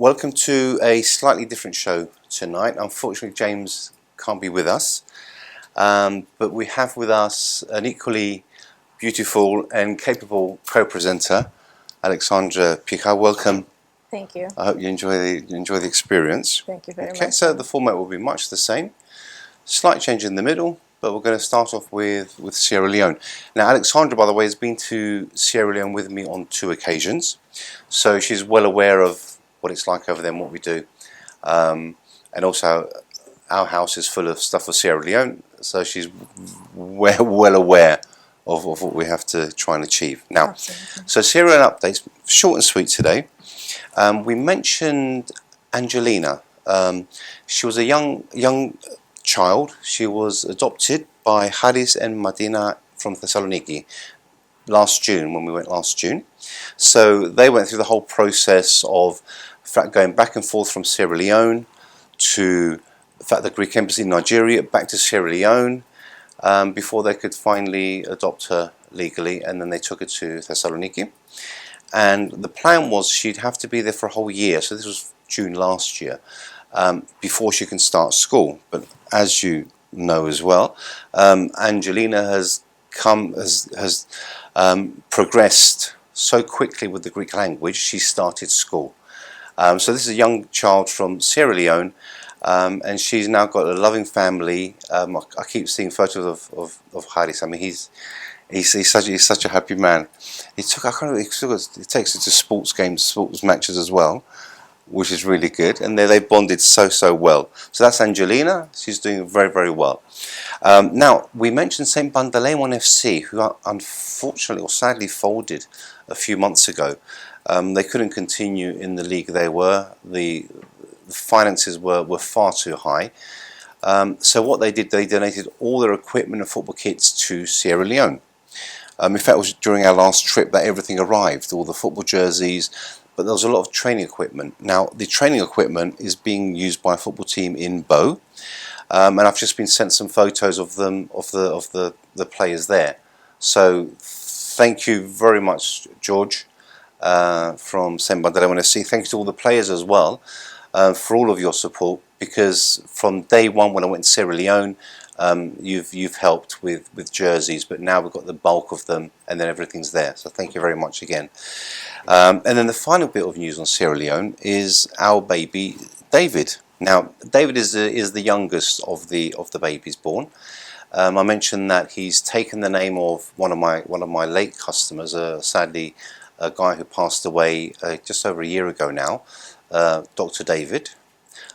welcome to a slightly different show tonight. Unfortunately, James can't be with us, but we have with us an equally beautiful and capable co-presenter, Alexandra Piha. Welcome. Thank you. I hope you enjoy the experience. Thank you very much. Okay, so the format will be much the same. Slight change in the middle, but we're going to start off with Sierra Leone. Now, Alexandra, by the way, has been to Sierra Leone with me on 2 occasions, so she's well aware of what it's like over there and what we do. And also, our house is full of stuff for Sierra Leone, so she's well aware of what we have to try and achieve. Now, Absolutely. so Sierra Leone updates, short and sweet today. We mentioned Angelina. She was a young child. She was adopted by Haris and Madina from Thessaloniki last June, when we went last June. So they went through the whole process of going back and forth from Sierra Leone to the Greek embassy in Nigeria, back to Sierra Leone, before they could finally adopt her legally, and then they took her to Thessaloniki. And the plan was she'd have to be there for a whole year, so this was June last year, before she can start school. But as you know as well, Angelina has progressed so quickly with the Greek language, she started school. So this is a young child from Sierra Leone, and she's now got a loving family. I keep seeing photos of Haris. I mean, he's such a happy man. He takes her to sports games, sports matches as well, which is really good. And they bonded so well. So that's Angelina. She's doing very well. Now, we mentioned St. Pantaleon FC, who unfortunately or sadly folded a few months ago. They couldn't continue in the league they were. The finances were far too high. So what they did, they donated all their equipment and football kits to Sierra Leone. In fact, it was during our last trip that everything arrived, all the football jerseys, but there was a lot of training equipment. Now, the training equipment is being used by a football team in Bo, and I've just been sent some photos of them, of the players there. So thank you very much, George, from St. Pantaleon FC. Thank you to all the players as well, for all of your support, because from day one when I went to Sierra Leone, you've helped with jerseys, but now we've got the bulk of them, and then everything's there. So thank you very much again. And then the final bit of news on Sierra Leone is our baby David. Now, David is the youngest of the babies born. I mentioned that he's taken the name of one of my late customers, sadly a guy who passed away just over a year ago now, Dr. David.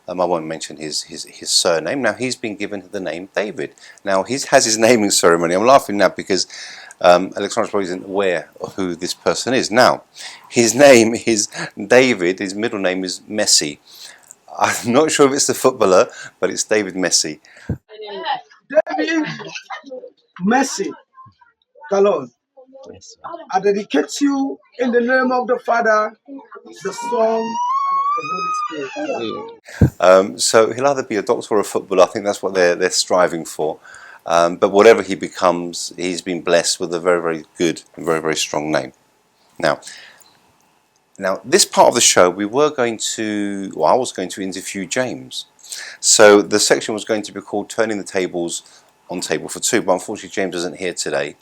I won't mention his surname. Now, he's been given the name David. Now, he has his naming ceremony. I'm laughing now because Alexandra probably isn't aware of who this person is. Now, his name is David. His middle name is Messi. I'm not sure if it's the footballer, but it's David Messi. David Messi, Kalon, I dedicate you in the name of the Father, the Son, and of the Holy Spirit. So he'll either be a doctor or a footballer. I think that's what they're striving for. But whatever he becomes, he's been blessed with a very good and very strong name. Now, this part of the show, I was going to interview James. So the section was going to be called Turning the Tables on Table for Two, but unfortunately James isn't here today.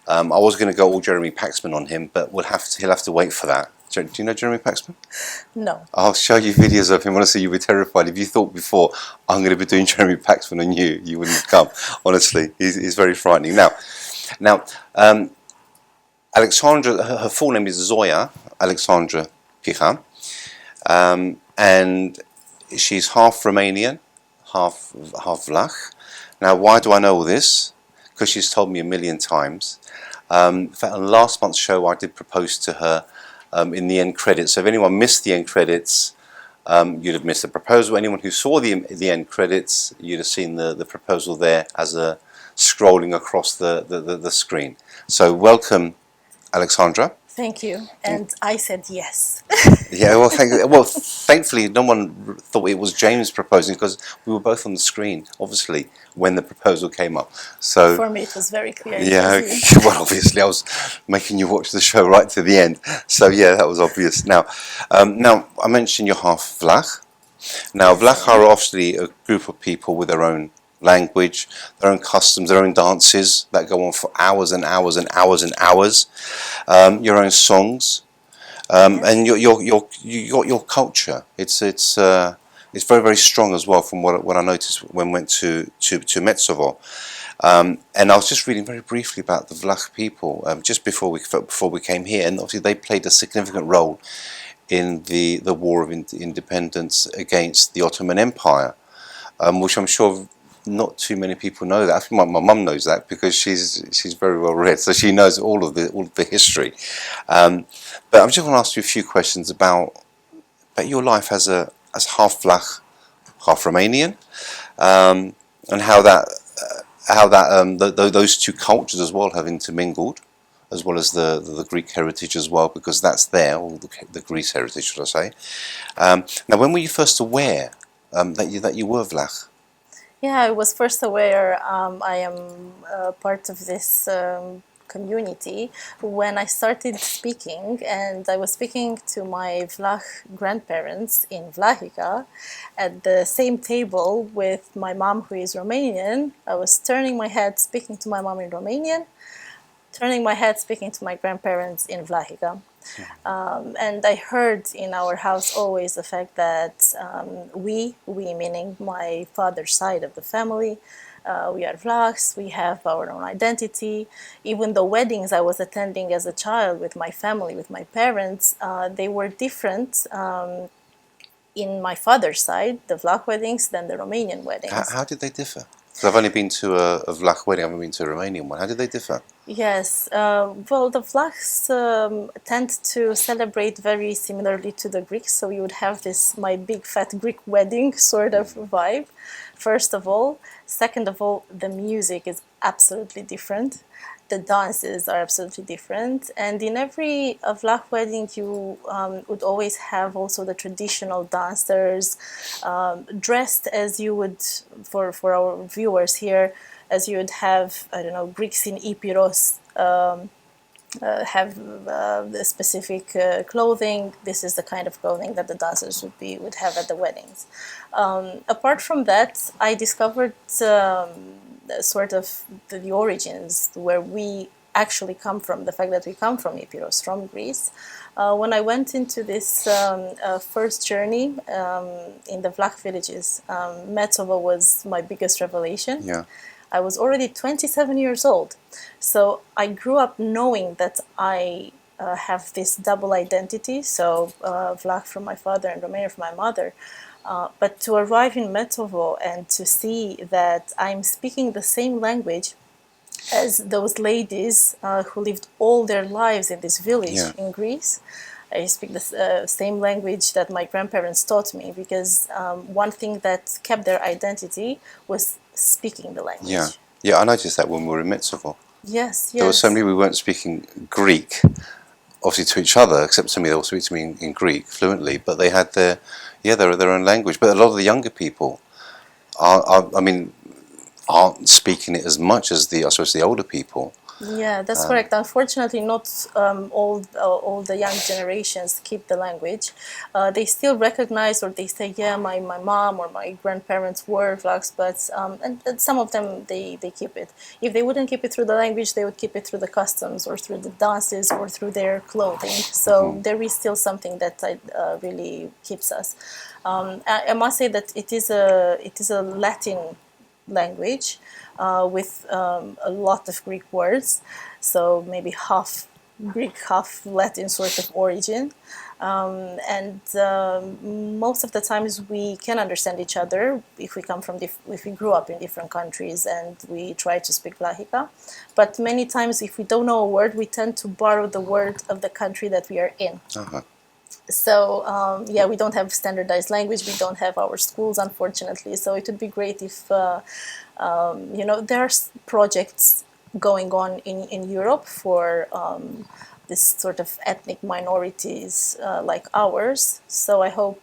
I was going to go all Jeremy Paxman on him, but he'll have to wait for that. Do you know Jeremy Paxman? No. I'll show you videos of him. Honestly, you were terrified. If you thought before, I'm going to be doing Jeremy Paxman on you, you wouldn't come. Honestly, he's very frightening. Now, Alexandra, her full name is Zoia Alexandra Piha, and she's half Romanian, half Vlach. Now, why do I know all this? Because she's told me a million times. In fact, on last month's show, I did propose to her in the end credits. So if anyone missed the end credits, you'd have missed the proposal. Anyone who saw the end credits, you'd have seen the proposal there as scrolling across the screen. So welcome, Alexandra. Thank you. And I said yes. Yeah, thankfully, no one thought it was James proposing because we were both on the screen, obviously, when the proposal came up. So, For me, it was very clear. It yeah, was you. well, obviously, I was making you watch the show right to the end. So, yeah, that was obvious. Now I mentioned you're half Vlach. Now, Yes, I Vlach are am. obviously a group of people with their own language, their own customs, their own dances that go on for hours and hours and hours and hours. Your own songs. Yes. And your culture. It's very very strong as well from what I noticed when I went to Metsovo. And I was just reading very briefly about the Vlach people just before we came here, and obviously they played a significant role in the war of independence against the Ottoman Empire, which I'm sure not too many people know that. I think my mum knows that because she's very well read, so she knows all of the history. But I'm just going to ask you a few questions about your life as half Vlach, half Romanian, and how those two cultures as well have intermingled, as well as the Greek heritage as well, because that's there, all the Greece heritage, should I say? Now, when were you first aware that you were Vlach? Yeah, I was first aware I am part of this community when I started speaking, and I was speaking to my Vlach grandparents in Vlahica at the same table with my mom, who is Romanian. I was turning my head, speaking to my mom in Romanian, turning my head, speaking to my grandparents in Vlahica. And I heard in our house always the fact that we meaning my father's side of the family, we are Vlachs, we have our own identity. Even the weddings I was attending as a child with my family, with my parents, they were different in my father's side, the Vlach weddings, than the Romanian weddings. How did they differ? Because I've only been to a Vlach wedding, I haven't been to a Romanian one. How did they differ? Yes, well, the Vlachs tend to celebrate very similarly to the Greeks, so you would have this my big fat Greek wedding sort of vibe, first of all. Second of all, the music is absolutely different. The dances are absolutely different. And in every Vlach wedding, you would always have also the traditional dancers dressed as you would, for our viewers here, as you would have, I don't know, Greeks in Epirus have the specific clothing. This is the kind of clothing that the dancers would have at the weddings. Apart from that, I discovered sort of the origins where we actually come from, the fact that we come from Epirus, from Greece. When I went into this first journey in the Vlach villages, Metsovo was my biggest revelation. Yeah. I was already 27 years old. So I grew up knowing that I have this double identity, so Vlach from my father and Romanian from my mother. But to arrive in Metsovo and to see that I'm speaking the same language as those ladies who lived all their lives in this village in Greece. I speak the same language that my grandparents taught me, because one thing that kept their identity was speaking the language. Yeah, I noticed that when we were in Metsovo. Yes, There was yes. somebody we weren't speaking Greek, obviously to each other, except somebody else speaks to me in Greek fluently, but they had their own language. But a lot of the younger people aren't speaking it as much as I suppose the older people. Yeah, that's correct. Unfortunately, not all the young generations keep the language. They still recognize, or they say, yeah, my mom or my grandparents were Vlachs, but and some of them, they keep it. If they wouldn't keep it through the language, they would keep it through the customs or through the dances or through their clothing. So there is still something that really keeps us. I must say that it is a Latin language with a lot of Greek words, so maybe half Greek, half Latin sort of origin. And most of the times we can understand each other if we come from if we grew up in different countries and we try to speak Vlahica. But many times, if we don't know a word, we tend to borrow the word of the country that we are in. So we don't have standardized language. We don't have our schools, unfortunately. So it would be great if there are projects going on in Europe for this sort of ethnic minorities like ours. So I hope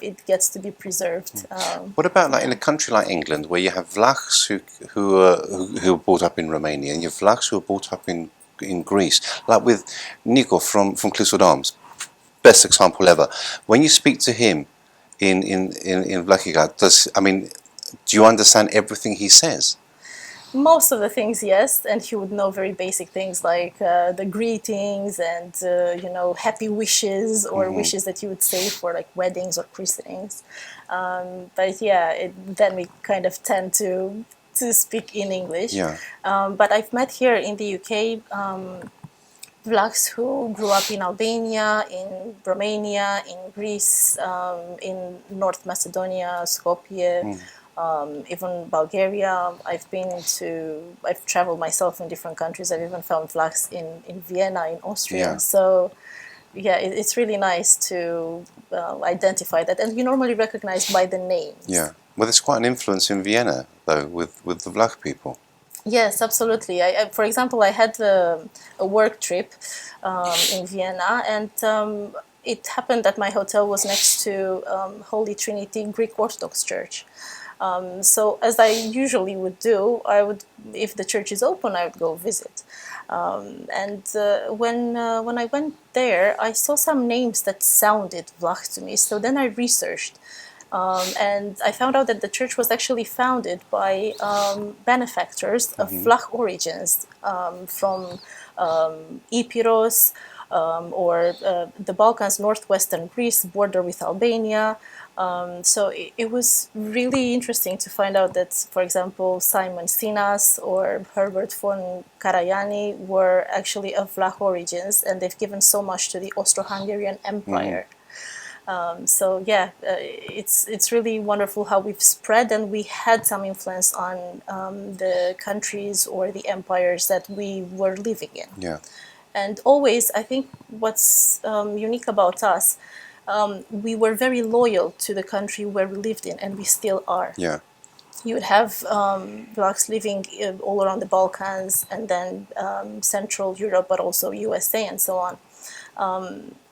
it gets to be preserved. What about like in a country like England, where you have Vlachs who are brought up in Romania, and you have Vlachs who are brought up in Greece, like with Nico from Clissold Arms, best example ever. When you speak to him in Vlachiga, do you understand everything he says? Most of the things, yes, and he would know very basic things like the greetings and happy wishes or wishes that you would say for like weddings or christenings. But yeah, then we kind of tend to speak in English. Yeah. But I've met here in the UK Vlachs who grew up in Albania, in Romania, in Greece, in North Macedonia, Skopje. Even Bulgaria. I've traveled myself in different countries. I've even found Vlachs in Vienna, in Austria. Yeah. So, yeah, it's really nice to identify that. And you normally recognize by the names. Yeah. Well, there's quite an influence in Vienna, though, with the Vlach people. Yes, absolutely. For example, I had a work trip in Vienna, and it happened that my hotel was next to Holy Trinity Greek Orthodox Church. So as I usually would do, if the church is open, I would go visit. When I went there, I saw some names that sounded Vlach to me. So then I researched, and I found out that the church was actually founded by benefactors of Vlach origins from Epirus or the Balkans, northwestern Greece, border with Albania. So it was really interesting to find out that, for example, Simon Sinas or Herbert von Karajani were actually of Vlach origins, and they've given so much to the Austro-Hungarian Empire. So yeah, it's really wonderful how we've spread, and we had some influence on the countries or the empires that we were living in. Yeah. And always, I think what's unique about us, we were very loyal to the country where we lived in, and we still are. Yeah. You would have Vlachs living all around the Balkans, and then Central Europe, but also USA and so on.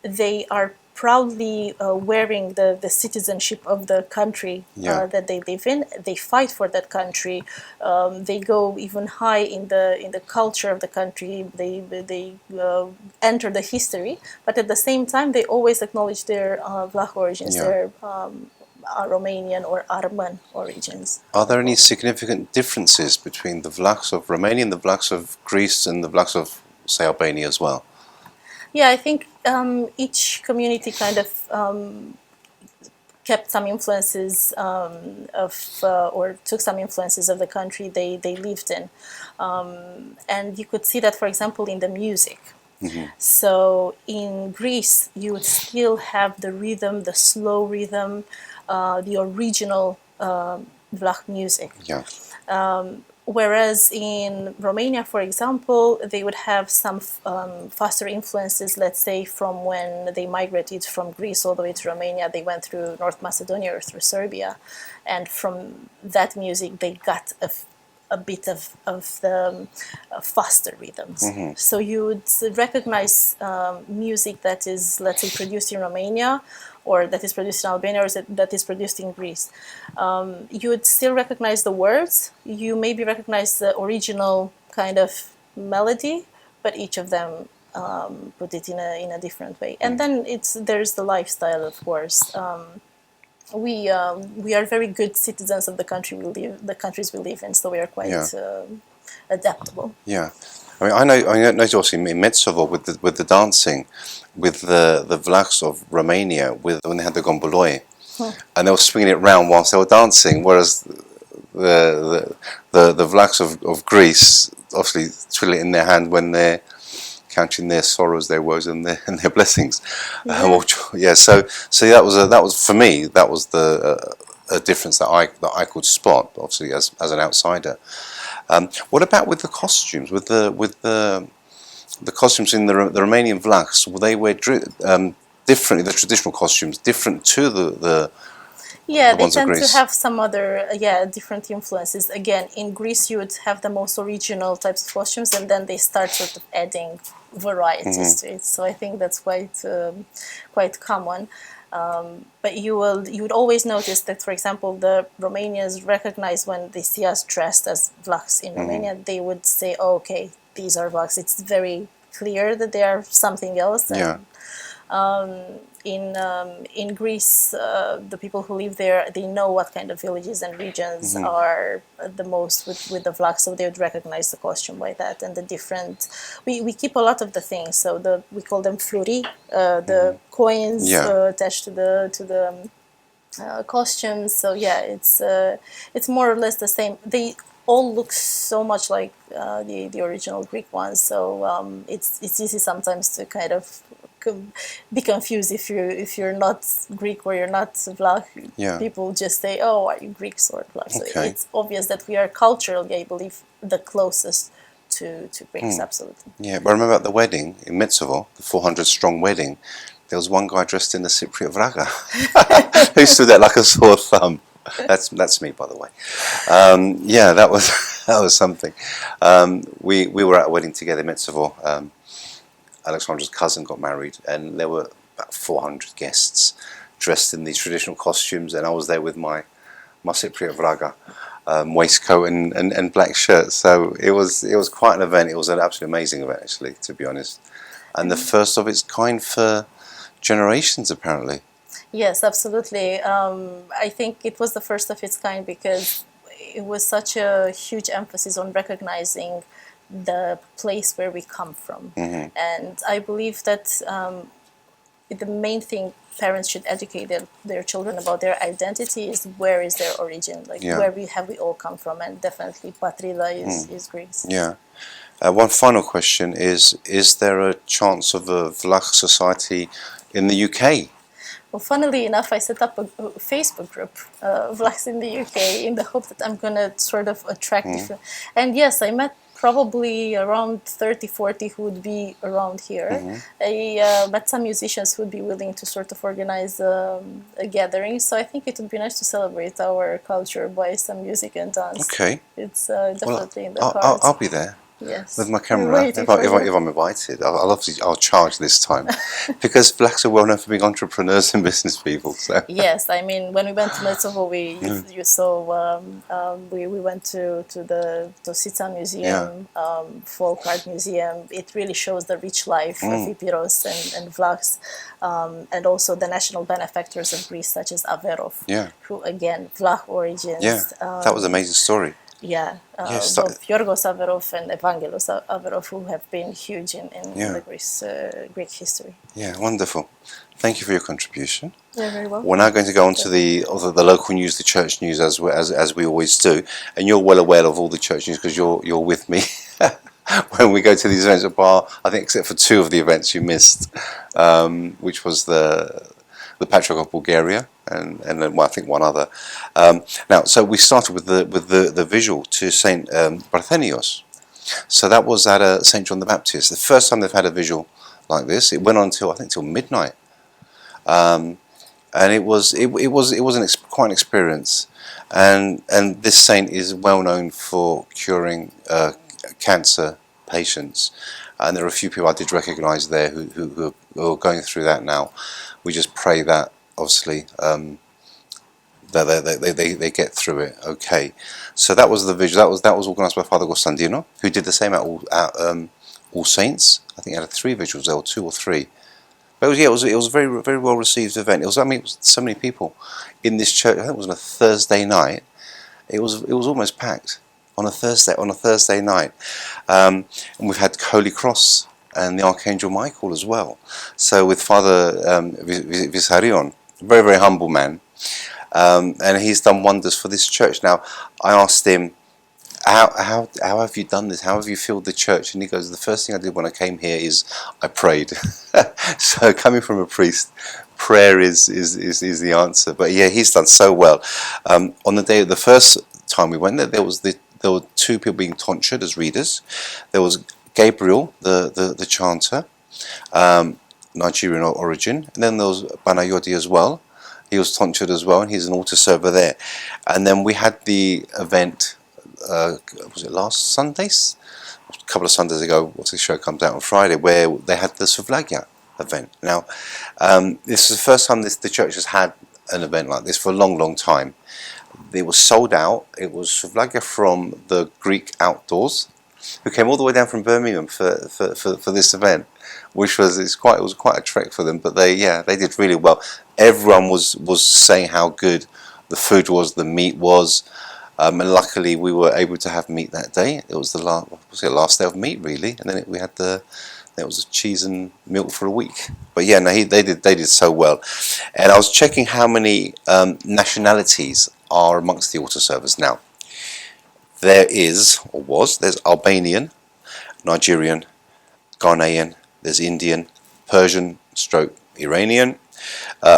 They are proudly wearing the citizenship of the country that they live in. They fight for that country. They go even high in the culture of the country. They enter the history, but at the same time, they always acknowledge their Vlach origins, their Romanian or Arman origins. Are there any significant differences between the Vlachs of Romania and the Vlachs of Greece and the Vlachs of, say, Albania as well? Yeah, I think each community kind of kept some influences or took some influences of the country they lived in. And you could see that, for example, in the music. So in Greece, you would still have the rhythm, the slow rhythm, the original Vlach music. Yeah. Whereas in Romania, for example, they would have some faster influences, let's say, from when they migrated from Greece all the way to Romania. They went through North Macedonia or through Serbia. And from that music, they got a bit of the faster rhythms. So you would recognize music that is, let's say, produced in Romania, or that is produced in Albania, or that is produced in Greece. You would still recognize the words. You maybe recognize the original kind of melody, but each of them put it in a different way. And then there's the lifestyle, of course. We are very good citizens of the countries we live in, so we are quite adaptable. Yeah. I know also in Metsovo with the dancing, with the Vlachs of Romania, when they had the gomboloi, and they were swinging it round whilst they were dancing, whereas the Vlachs of Greece obviously twiddle it in their hand when they're counting their sorrows, their woes, and their blessings. So that was for me, that was a difference that I could spot, obviously as an outsider. What about with the costumes? With the costumes in the Romanian Vlachs, will they wear differently? The traditional costumes different to the Yeah, the they ones of tend to Greece? have some other, different influences. Again, in Greece, you would have the most original types of costumes, and then they start sort of adding varieties to it. So I think that's quite common. But you would always notice that, for example, the Romanians recognize when they see us dressed as Vlachs in Romania, they would say, "Oh, okay, these are Vlachs." It's very clear that they are something else. Yeah. In Greece, the people who live there, they know what kind of villages and regions are the most with the Vlach, so they would recognize the costume by that. And the different, we keep a lot of the things. So we call them fluri, the coins attached to the costumes. So yeah, it's more or less the same. They all look so much like the original Greek ones. So it's easy sometimes to kind of be confused if you're not Greek or you're not Vlach. Yeah. People just say, "Oh, are you Greeks or Vlach?" So Okay. it's obvious that we are culturally, I believe, the closest to Greeks. Absolutely. Yeah, but I remember at the wedding in Metsovo, the 400-strong wedding, there was one guy dressed in the Cypriot Vraga who stood there like a sore thumb. That's me, by the way. Yeah, that was that was something. We were at a wedding together in Metsovo. Alexandra's cousin got married, and there were about 400 guests dressed in these traditional costumes, and I was there with my Cypriot Vraga waistcoat and black shirt. So it was quite an event. It was an absolutely amazing event, actually, to be honest, and the first of its kind for generations, apparently. Yes, absolutely. I think it was the first of its kind because it was such a huge emphasis on recognizing the place where we come from. And I believe that the main thing parents should educate their children about their identity is where is their origin, like where we all come from, and definitely Patrida is Greece. Yeah. One final question is there a chance of a Vlach society in the UK? Well, funnily enough, I set up a Facebook group, Vlachs in the UK, in the hope that I'm going to sort of attract different... And yes, I met probably around 30, 40 who would be around here. I met some musicians who would be willing to sort of organize a gathering. So I think it would be nice to celebrate our culture by some music and dance. Okay. It's definitely in the cards. I'll be there. Yes. With my camera, if I'm invited, I'll charge this time, because Vlachs are well known for being entrepreneurs and business people. So. Yes, I mean, when we went to Metsovo, you saw we went to the Tosica Museum, Folk Art Museum. It really shows the rich life of Epiros and Vlachs, and also the national benefactors of Greece, such as Averov, who again Vlach origins. Yeah, that was an amazing story. Yeah, both Yorgos Averov and Evangelos Averov, who have been huge in the Greek history. Yeah, wonderful. Thank you for your contribution. You're very welcome. We're now going to go on to the local news, the church news, as we always do. And you're well aware of all the church news because you're with me when we go to these events. Bar, I think, except for two of the events you missed, which was the Patriarch of Bulgaria and then I think one other. Now, so we started with the visual to Saint Barthenios. So that was at Saint John the Baptist. The first time they've had a visual like this. It went on till midnight, and it was quite an experience. And this saint is well known for curing cancer patients. And there are a few people I did recognise there who are going through that now. We just pray that, obviously, that they get through it. Okay, so that was the visual. That was organised by Father Costantino, who did the same at All Saints. I think he had 3 visuals there, or 2 or 3. But it was a very very well received event. It was so many people in this church. I think it was on a Thursday night. It was almost packed on a Thursday night, and we've had Holy Cross and the Archangel Michael as well. So with Father Vissarion, a very very humble man, and he's done wonders for this church. Now I asked him, how have you done this? How have you filled the church? And he goes, the first thing I did when I came here is I prayed. So coming from a priest, prayer is the answer. But yeah, he's done so well. On the day of the first time we went there were 2 people being tonsured as readers. There was Gabriel, the chanter, Nigerian origin, and then there was Banayodi as well. he was tonsured as well, and he's an altar server there. And then we had the event, was it last Sundays? A couple of Sundays ago, what's the show comes out on Friday, where they had the Vlach event. Now, this is the first time the church has had an event like this for a long, long time. It was sold out. It was Vlach from the Greek outdoors, who came all the way down from Birmingham for this event, which was it was quite a trek for them. But they did really well. Everyone was saying how good the food was, the meat was, and luckily we were able to have meat that day. It was the last day of meat really, and then we had there was cheese and milk for a week. But yeah, no, they did so well. And I was checking how many nationalities are amongst the altar servers now. There's Albanian, Nigerian, Ghanaian, there's Indian, Persian stroke Iranian,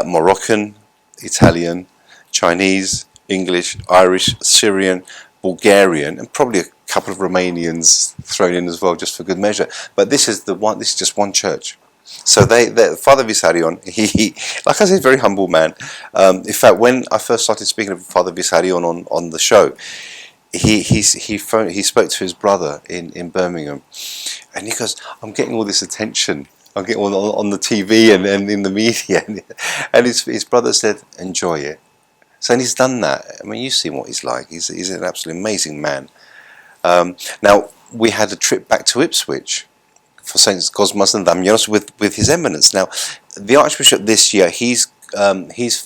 Moroccan, Italian, Chinese, English, Irish, Syrian, Bulgarian, and probably a couple of Romanians thrown in as well, just for good measure. But this is just one church. So Father Vissarion, he, like I said, very humble man. In fact, when I first started speaking of Father Vissarion on the show, he spoke to his brother in Birmingham, and he goes, "I'm getting all this attention. I'm getting all on the TV and in the media," and his brother said, "Enjoy it." So and he's done that. I mean, you've seen what he's like. He's an absolutely amazing man. Now we had a trip back to Ipswich for Saints Cosmas and Damianos with His Eminence. Now, the Archbishop this year, he's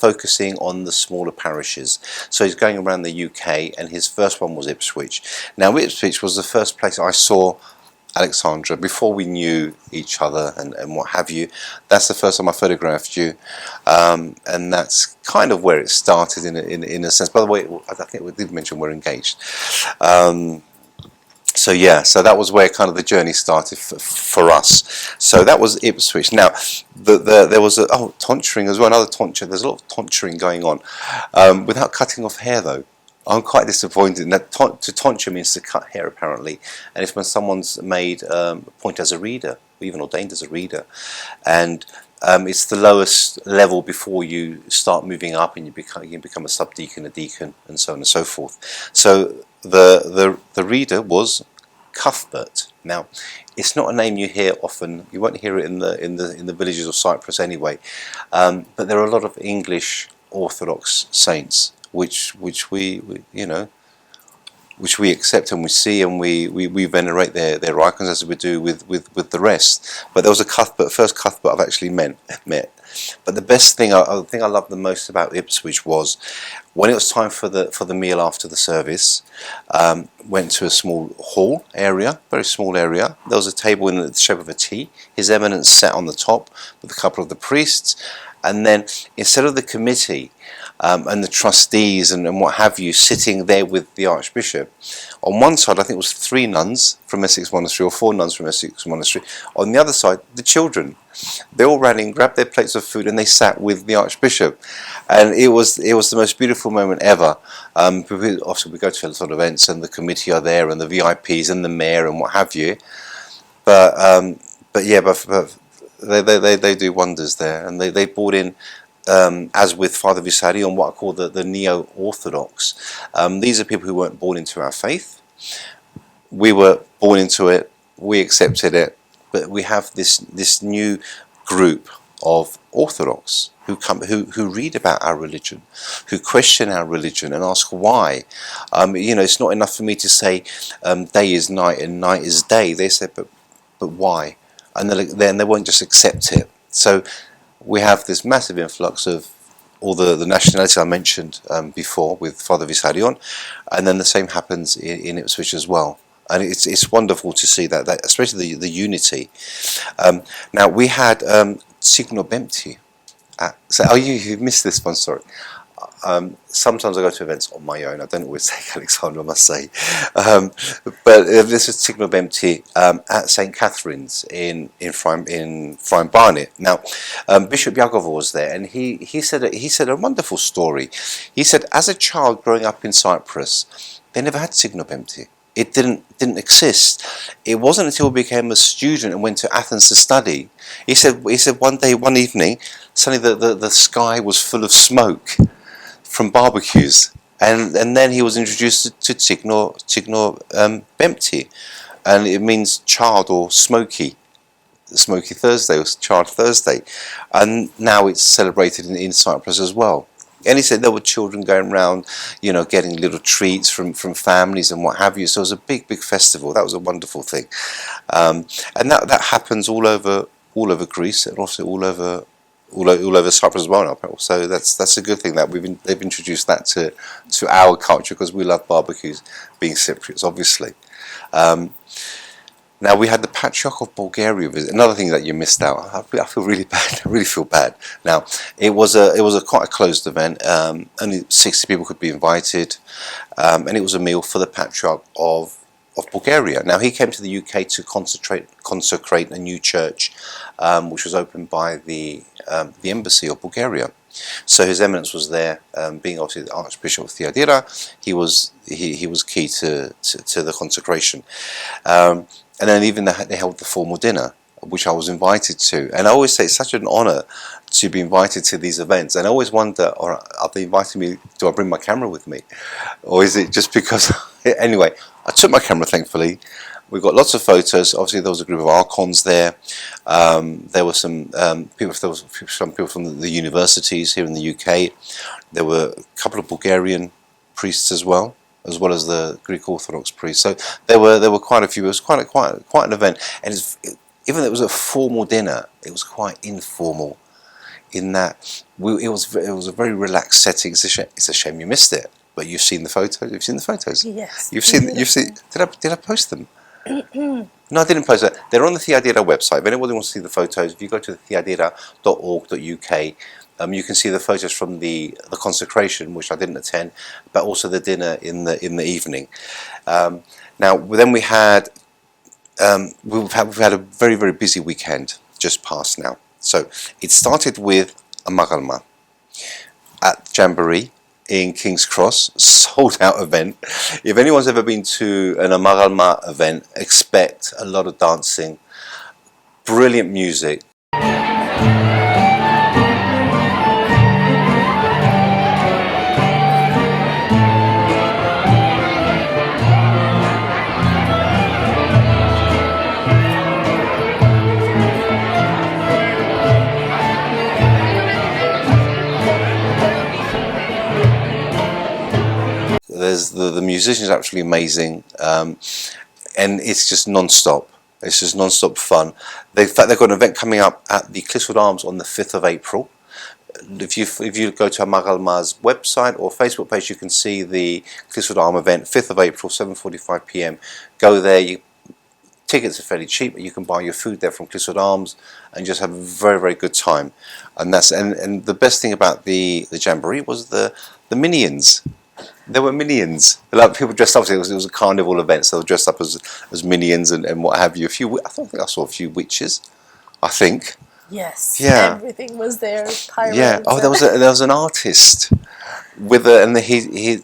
focusing on the smaller parishes. So he's going around the UK, and his first one was Ipswich. Now, Ipswich was the first place I saw Alexandra before we knew each other and what have you. That's the first time I photographed you, and that's kind of where it started in a sense. By the way, I think we did mention we're engaged. So yeah, so that was where kind of the journey started for us. So that was Ipswich. Now, there was tonsuring as well, another tonsure. There's a lot of tonsuring going on, without cutting off hair though. I'm quite disappointed. Now, to tonsure means to cut hair apparently, and it's when someone's made appointed as a reader, or even ordained as a reader, and it's the lowest level before you start moving up, and you become a subdeacon, a deacon, and so on and so forth. So the reader was Cuthbert. Now, it's not a name you hear often. You won't hear it in the villages of Cyprus anyway. But there are a lot of English Orthodox saints which we accept and we see, and we venerate their icons as we do with the rest. But there was a first Cuthbert I've actually met. But the thing I loved the most about Ipswich was when it was time for the meal after the service. Went to a small hall area, very small area. There was a table in the shape of a T. His Eminence sat on the top with a couple of the priests, and then instead of the committee and the trustees and what have you sitting there with the Archbishop, on one side I think it was 3 nuns from Essex Monastery or 4 nuns from Essex Monastery. On the other side, the children. They all ran in, grabbed their plates of food, and they sat with the Archbishop, and it was the most beautiful moment ever. Obviously, we go to a lot of events, and the committee are there, and the VIPs, and the mayor, and what have you. But they do wonders there, and they brought in. As with Father Vissarion, what I call the neo-Orthodox. These are people who weren't born into our faith. We were born into it, we accepted it, but we have this new group of Orthodox who read about our religion, who question our religion and ask why. It's not enough for me to say day is night and night is day. They say, but why? And then they won't just accept it. So we have this massive influx of all the nationalities I mentioned before with Father Vissarion, and then the same happens in Ipswich as well. And it's wonderful to see that especially the unity. Now we had Signo Bempti. You missed this one, sorry. Sometimes I go to events on my own. I don't always take Alexandra, I must say. But this is Signo Bempti at St. Catherine's in Friar Barnet. Now, Bishop Yagovo was there, and he said a wonderful story. He said, as a child growing up in Cyprus, they never had Signo Bempti. it didn't exist. It wasn't until he became a student and went to Athens to study. He said one evening, suddenly the sky was full of smoke from barbecues, and then he was introduced to Tigno Bempty, and it means charred or smoky. Smoky Thursday or Charred Thursday, and now it's celebrated in Cyprus as well. And he said there were children going around, you know, getting little treats from families and what have you. So it was a big festival. That was a wonderful thing, and that happens all over Greece and also all over Cyprus as well now. So that's a good thing that they've introduced that to our culture, because we love barbecues, being Cypriots, obviously. Now we had the Patriarch of Bulgaria visit. Another thing that you missed out. I feel really bad. I really feel bad. Now it was quite a closed event. Only 60 people could be invited, and it was a meal for the Patriarch of Bulgaria. Now he came to the UK to consecrate a new church, which was opened by the embassy of Bulgaria. So His Eminence was there, being obviously the Archbishop of Theodira. He was key to the consecration. And then even they held the formal dinner, which I was invited to. And I always say it's such an honour to be invited to these events. And I always wonder, are they inviting me, do I bring my camera with me? Or is it just because... Anyway, I took my camera, thankfully. We got lots of photos. Obviously, there was a group of archons there. There were some people from the universities here in the UK. There were a couple of Bulgarian priests as well as the Greek Orthodox priests. So there were quite a few. It was quite an event, and even though it was a formal dinner, it was quite informal. In that it was a very relaxed setting. It's a shame you missed it, but you've seen the photos. You've seen the photos. Yes. You've seen. Did I post them? No, I didn't post that. They're on the Theodira website. If anybody wants to see the photos, if you go to theodira.org.uk, you can see the photos from the consecration, which I didn't attend, but also the dinner in the evening. Now, then we've had a very, very busy weekend just past now. So it started with Amalgama at Jamboree in King's Cross, sold out event. If anyone's ever been to an Amalgama event, expect a lot of dancing, brilliant music. The musicians are absolutely amazing, and it's just non-stop. It's just non-stop fun. In fact, they've got an event coming up at the Clifford Arms on the 5th of April. If you go to Amalgama's website or Facebook page, you can see the Clifford Arm event, 5th of April, 7:45 p.m. Go there. Tickets are fairly cheap. You can buy your food there from Clifford Arms and just have a very, very good time. And the best thing about the Jamboree was the minions. There were minions. Like people dressed up. It was a carnival event, so they were dressed up as minions and what have you. I think I saw a few witches. I think. Yes. Yeah. Everything was there. Pirates. Yeah. Oh, there was an artist with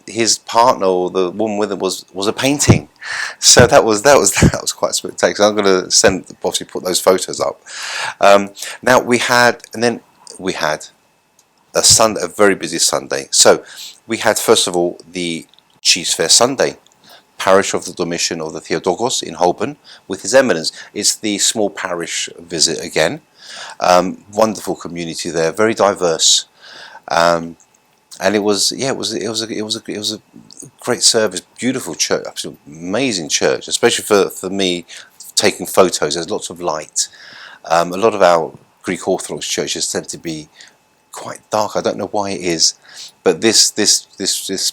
his partner, or the woman with him, was a painting. So that was quite spectacular. I'm going to obviously put those photos up. Now we had a very busy Sunday. So we had, first of all, the Cheese Fair Sunday, parish of the Domitian of the Theotokos in Holborn, with His Eminence. It's the small parish visit again. Wonderful community there, very diverse, and it was a great service, beautiful church, absolutely amazing church, especially for me taking photos. There's lots of light. A lot of our Greek Orthodox churches tend to be quite dark. I don't know why it is, but this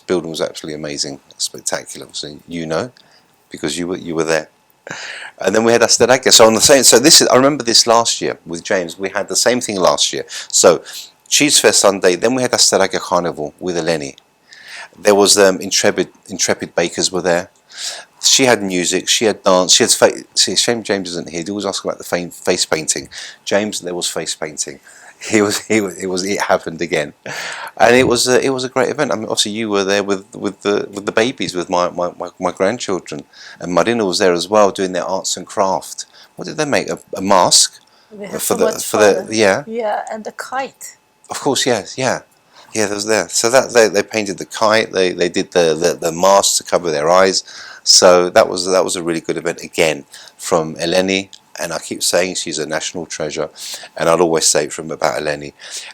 building was absolutely amazing, spectacular. So because you were there. And then we had Asterakia. So I remember this last year with James. We had the same thing last year. So Cheese Fair Sunday. Then we had Asterakia Carnival with Hellenic. There was intrepid bakers were there. She had music. She had dance. She had shame James isn't here. He always ask about the face painting. James, there was face painting. it happened again, and it was a great event. I mean, obviously you were there with the babies, with my grandchildren, and Marina was there as well, doing their arts and craft. What did they make? A mask We had for so the much for fun. the yeah. Yeah, and the kite. Of course, yes, yeah. Yeah, that was there. So that they painted the kite, they did the mask to cover their eyes. So that was a really good event again from Eleni, and I keep saying she's a national treasure, and I'll always say it from about Eleni.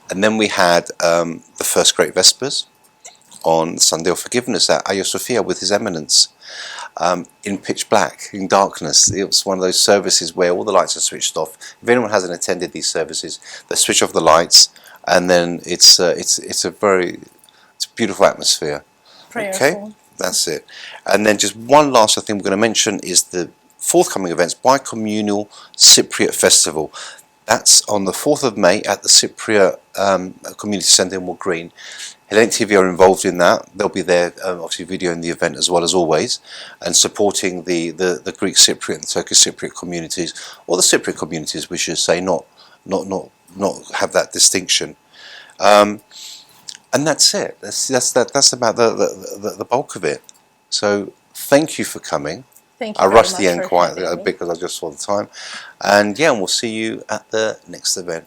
And then we had the first Great Vespers on Sunday of Forgiveness at Hagia Sophia with His Eminence. In pitch black, in darkness. It was one of those services where all the lights are switched off. If anyone hasn't attended these services, they switch off the lights, and then it's a beautiful atmosphere. Prayerful. Okay, that's it. And then just one last thing we're going to mention is the forthcoming events, Bicommunal Cypriot Festival. That's on the 4th of May at the Cypriot Community Centre in Wood Green. Hellenic TV are involved in that. They'll be there, obviously videoing the event as well as always, and supporting the Greek Cypriot and Turkish Cypriot communities, or the Cypriot communities, we should say, not have that distinction. And that's it. That's about the bulk of it. So thank you for coming. Thank you I very rushed much the end for quite having a me. bit because I just saw the time. And yeah, and we'll see you at the next event.